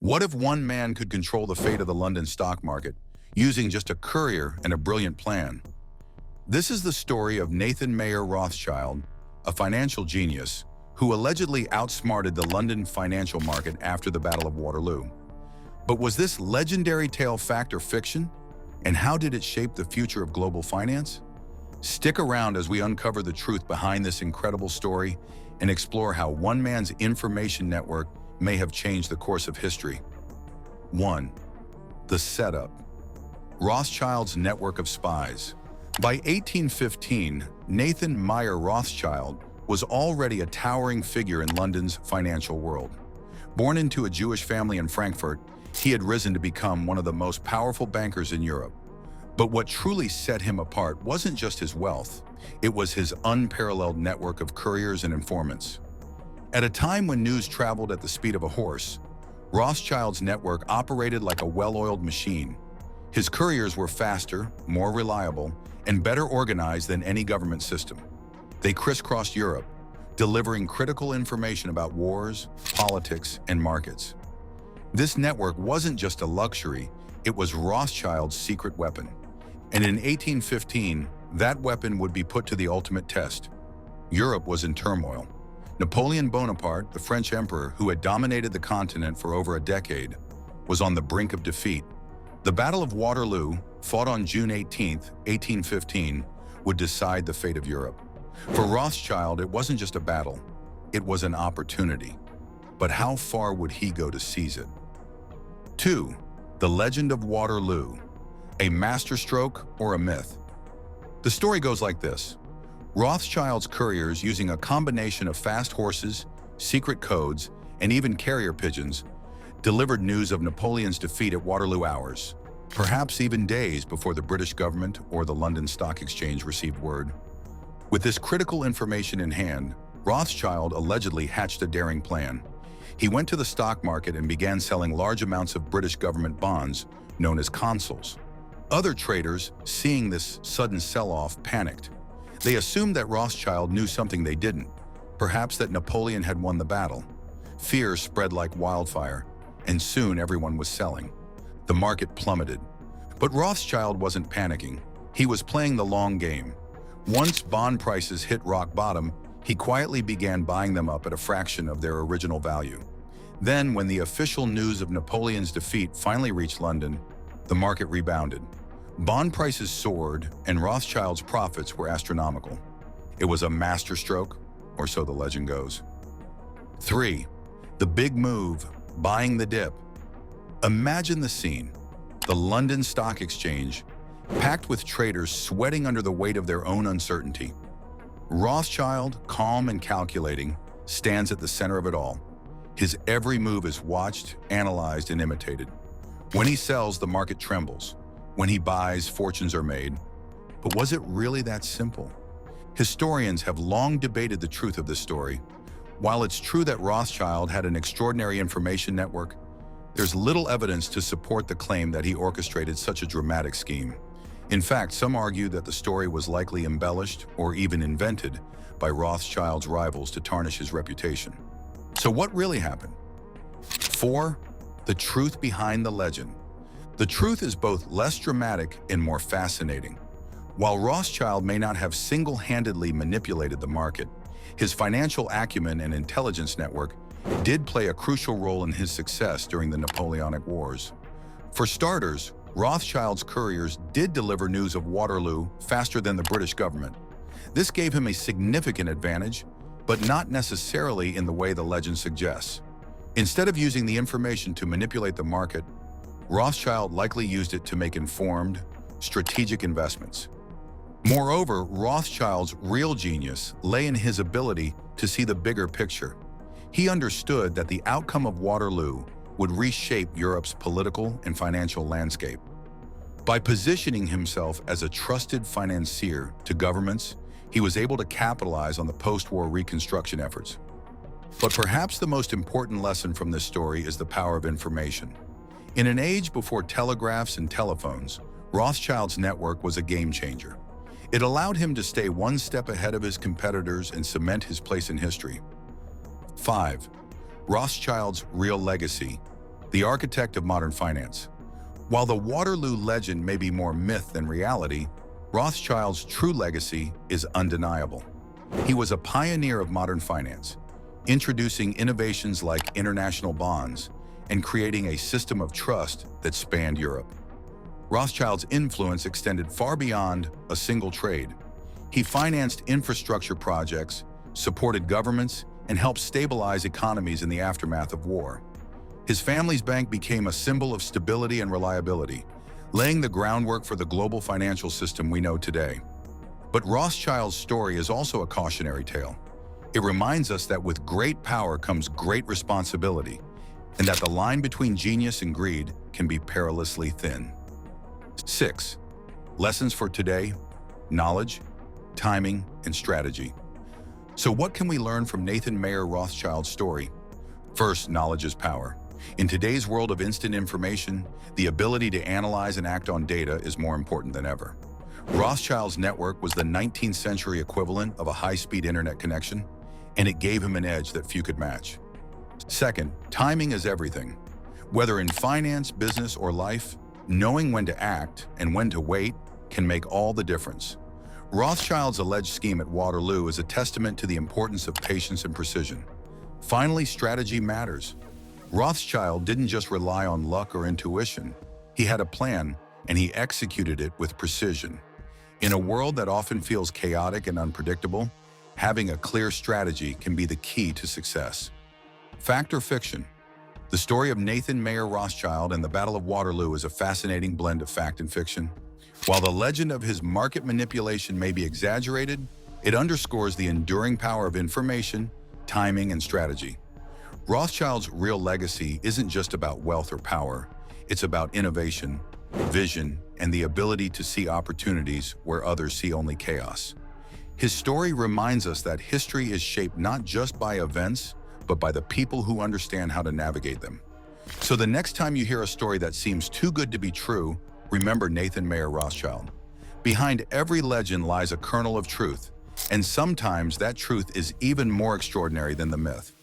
What if one man could control the fate of the London stock market using just a courier and a brilliant plan? This is the story of Nathan Mayer Rothschild, a financial genius who allegedly outsmarted the London financial market after the Battle of Waterloo. But was this legendary tale fact or fiction? And how did it shape the future of global finance? Stick around as we uncover the truth behind this incredible story and explore how one man's information network may have changed the course of history. 1. The setup. Rothschild's network of spies. By 1815, Nathan Mayer Rothschild was already a towering figure in London's financial world. Born into a Jewish family in Frankfurt, he had risen to become one of the most powerful bankers in Europe. But what truly set him apart wasn't just his wealth, it was his unparalleled network of couriers and informants. At a time when news traveled at the speed of a horse, Rothschild's network operated like a well-oiled machine. His couriers were faster, more reliable, and better organized than any government system. They crisscrossed Europe, delivering critical information about wars, politics, and markets. This network wasn't just a luxury, it was Rothschild's secret weapon. And in 1815, that weapon would be put to the ultimate test. Europe was in turmoil. Napoleon Bonaparte, the French emperor who had dominated the continent for over a decade, was on the brink of defeat. The Battle of Waterloo, fought on June 18, 1815, would decide the fate of Europe. For Rothschild, it wasn't just a battle, it was an opportunity. But how far would he go to seize it? 2. The Legend of Waterloo. A masterstroke or a myth? The story goes like this. Rothschild's couriers, using a combination of fast horses, secret codes, and even carrier pigeons, delivered news of Napoleon's defeat at Waterloo hours, perhaps even days before the British government or the London Stock Exchange received word. With this critical information in hand, Rothschild allegedly hatched a daring plan. He went to the stock market and began selling large amounts of British government bonds, known as consols. Other traders, seeing this sudden sell-off, panicked. They assumed that Rothschild knew something they didn't, perhaps that Napoleon had won the battle. Fear spread like wildfire, and soon everyone was selling. The market plummeted. But Rothschild wasn't panicking. He was playing the long game. Once bond prices hit rock bottom, he quietly began buying them up at a fraction of their original value. Then, when the official news of Napoleon's defeat finally reached London, the market rebounded. Bond prices soared, and Rothschild's profits were astronomical. It was a masterstroke, or so the legend goes. 3. The big move, buying the dip. Imagine the scene. The London Stock Exchange, packed with traders sweating under the weight of their own uncertainty. Rothschild, calm and calculating, stands at the center of it all. His every move is watched, analyzed, and imitated. When he sells, the market trembles. When he buys, fortunes are made. But was it really that simple? Historians have long debated the truth of this story. While it's true that Rothschild had an extraordinary information network, there's little evidence to support the claim that he orchestrated such a dramatic scheme. In fact, some argue that the story was likely embellished or even invented by Rothschild's rivals to tarnish his reputation. So what really happened? 4. The truth behind the legend. The truth is both less dramatic and more fascinating. While Rothschild may not have single-handedly manipulated the market, his financial acumen and intelligence network did play a crucial role in his success during the Napoleonic Wars. For starters, Rothschild's couriers did deliver news of Waterloo faster than the British government. This gave him a significant advantage, but not necessarily in the way the legend suggests. Instead of using the information to manipulate the market, Rothschild likely used it to make informed, strategic investments. Moreover, Rothschild's real genius lay in his ability to see the bigger picture. He understood that the outcome of Waterloo would reshape Europe's political and financial landscape. By positioning himself as a trusted financier to governments, he was able to capitalize on the post-war reconstruction efforts. But perhaps the most important lesson from this story is the power of information. In an age before telegraphs and telephones, Rothschild's network was a game changer. It allowed him to stay one step ahead of his competitors and cement his place in history. 5. Rothschild's real legacy, the architect of modern finance. While the Waterloo legend may be more myth than reality, Rothschild's true legacy is undeniable. He was a pioneer of modern finance, introducing innovations like international bonds and creating a system of trust that spanned Europe. Rothschild's influence extended far beyond a single trade. He financed infrastructure projects, supported governments, and helped stabilize economies in the aftermath of war. His family's bank became a symbol of stability and reliability, laying the groundwork for the global financial system we know today. But Rothschild's story is also a cautionary tale. It reminds us that with great power comes great responsibility, and that the line between genius and greed can be perilously thin. 6. Lessons for today: knowledge, timing, and strategy. So what can we learn from Nathan Mayer Rothschild's story? First, knowledge is power. In today's world of instant information, the ability to analyze and act on data is more important than ever. Rothschild's network was the 19th century equivalent of a high-speed internet connection, and it gave him an edge that few could match. Second, timing is everything. Whether in finance, business, or life, knowing when to act and when to wait can make all the difference. Rothschild's alleged scheme at Waterloo is a testament to the importance of patience and precision. Finally, strategy matters. Rothschild didn't just rely on luck or intuition. He had a plan, and he executed it with precision. In a world that often feels chaotic and unpredictable, having a clear strategy can be the key to success. Fact or fiction? The story of Nathan Mayer Rothschild and the Battle of Waterloo is a fascinating blend of fact and fiction. While the legend of his market manipulation may be exaggerated, it underscores the enduring power of information, timing, and strategy. Rothschild's real legacy isn't just about wealth or power. It's about innovation, vision, and the ability to see opportunities where others see only chaos. His story reminds us that history is shaped not just by events, but by the people who understand how to navigate them. So the next time you hear a story that seems too good to be true, remember Nathan Mayer Rothschild. Behind every legend lies a kernel of truth, and sometimes that truth is even more extraordinary than the myth.